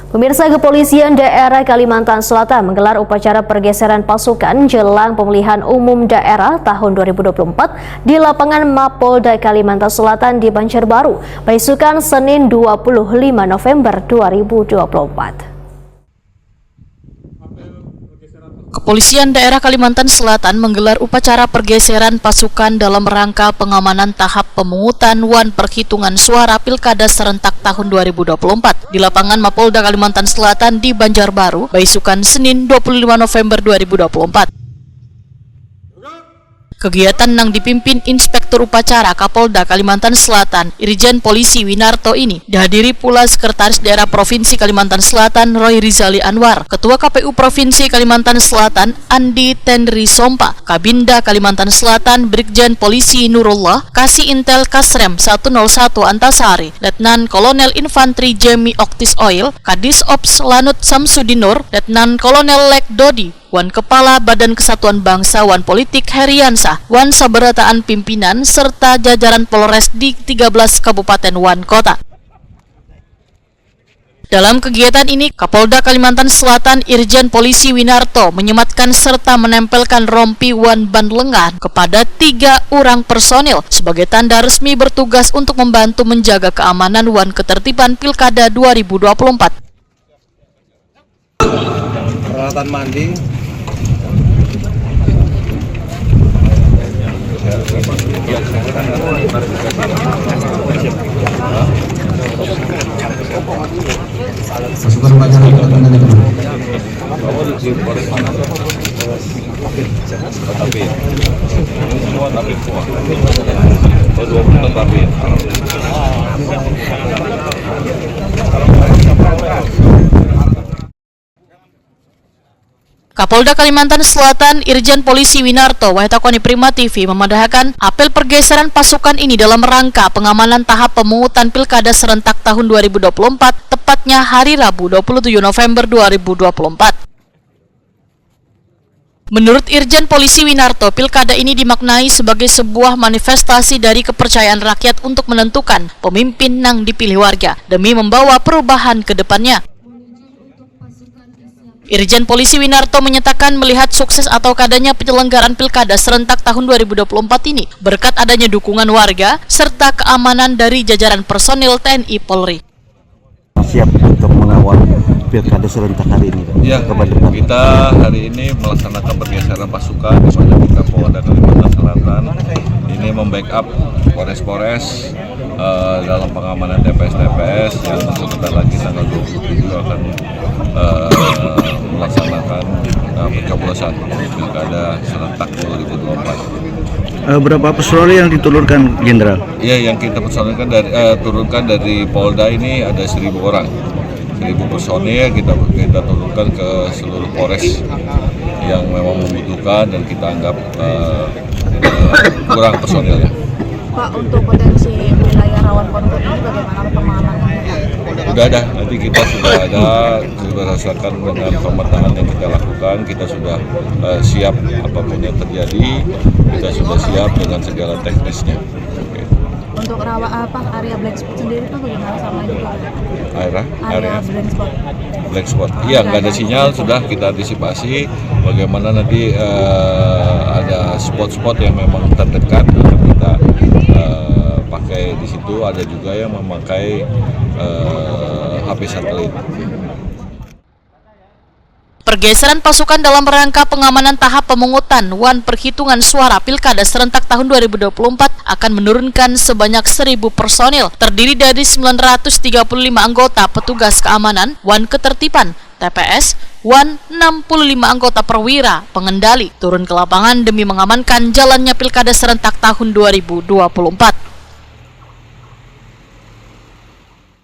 Pemirsa, Kepolisian Daerah Kalimantan Selatan menggelar upacara pergeseran pasukan jelang pemilihan umum daerah tahun 2024 di lapangan Mapolda Kalimantan Selatan di Banjarbaru, Baisukan Senin 25 November 2024. Kepolisian Daerah Kalimantan Selatan menggelar upacara pergeseran pasukan dalam rangka pengamanan tahap pemungutan wan perhitungan suara Pilkada serentak tahun 2024 di lapangan Mapolda Kalimantan Selatan di Banjarbaru, Baisukan Senin 25 November 2024. Kegiatan yang dipimpin Inspektur Upacara Kapolda Kalimantan Selatan, Irjen Polisi Winarto ini dihadiri pula Sekretaris Daerah Provinsi Kalimantan Selatan Roy Rizali Anwar, Ketua KPU Provinsi Kalimantan Selatan Andi Tenri Sompa, Kabinda Kalimantan Selatan Brigjen Polisi Nurullah, Kasih Intel Kasrem 101 Antasari, Letnan Kolonel Infantri Jemi Oktis Oil, Kadis Ops Lanut Samsudinur, Letnan Kolonel Lek Dodi, Wan Kepala Badan Kesatuan Bangsa Wan Politik Heriansah, Wan Sabarataan Pimpinan, serta jajaran Polres di 13 Kabupaten Wan Kota. Dalam kegiatan ini, Kapolda Kalimantan Selatan Irjen Polisi Winarto menyematkan serta menempelkan rompi wan ban lengan kepada 3 orang personil sebagai tanda resmi bertugas untuk membantu menjaga keamanan wan ketertiban Pilkada 2024. Peralatan mandi, pasukan upacara kedatangan itu. Kapolda Kalimantan Selatan Irjen Polisi Winarto Wahitakoni Prima TV memandahkan apel pergeseran pasukan ini dalam rangka pengamanan tahap pemungutan Pilkada serentak tahun 2024 tepatnya hari Rabu 27 November 2024. Menurut Irjen Polisi Winarto, Pilkada ini dimaknai sebagai sebuah manifestasi dari kepercayaan rakyat untuk menentukan pemimpin yang dipilih warga demi membawa perubahan ke depannya. Irjen Polisi Winarto menyatakan melihat sukses atau kadanya penyelenggaraan Pilkada serentak tahun 2024 ini berkat adanya dukungan warga serta keamanan dari jajaran personil TNI Polri. Siap untuk mengawal Pilkada serentak hari ini. Ya, kita hari ini melaksanakan pergeseran pasukan di mana kita Polda Kalimantan Selatan ini membackup Polres-Polres dalam pengamanan TPS-TPS yang sebentar lagi tanggal 27 akan melaksanakan pencoblosan Pilkada serentak 2024. Berapa personil yang diturunkan, Jenderal? Iya, yang kita turunkan dari Polda ini ada 1.000 orang. 1.000 personil kita turunkan ke seluruh Polres yang memang membutuhkan dan kita anggap kurang personilnya. Pak, untuk potensi wilayah rawan konflik ini bagaimana pengamanannya? Sudah ada, nanti kita sudah berdasarkan dengan pemetaan yang kita lakukan, kita sudah siap apapun yang terjadi, kita sudah siap dengan segala teknisnya. Oke. Untuk area black spot sendiri itu bagaimana sama itu? Area black spot. Iya, nggak ada sinyal, sudah kita antisipasi bagaimana nanti ada spot-spot yang memang terdekat akan kita pakai di situ. Ada juga yang memakai HP satelit. Pergeseran pasukan dalam rangka pengamanan tahap pemungutan wan perhitungan suara Pilkada serentak tahun 2024 akan menurunkan sebanyak 1.000 personil terdiri dari 935 anggota petugas keamanan, wan ketertiban, TPS, wan 65 anggota perwira, pengendali turun ke lapangan demi mengamankan jalannya Pilkada serentak tahun 2024.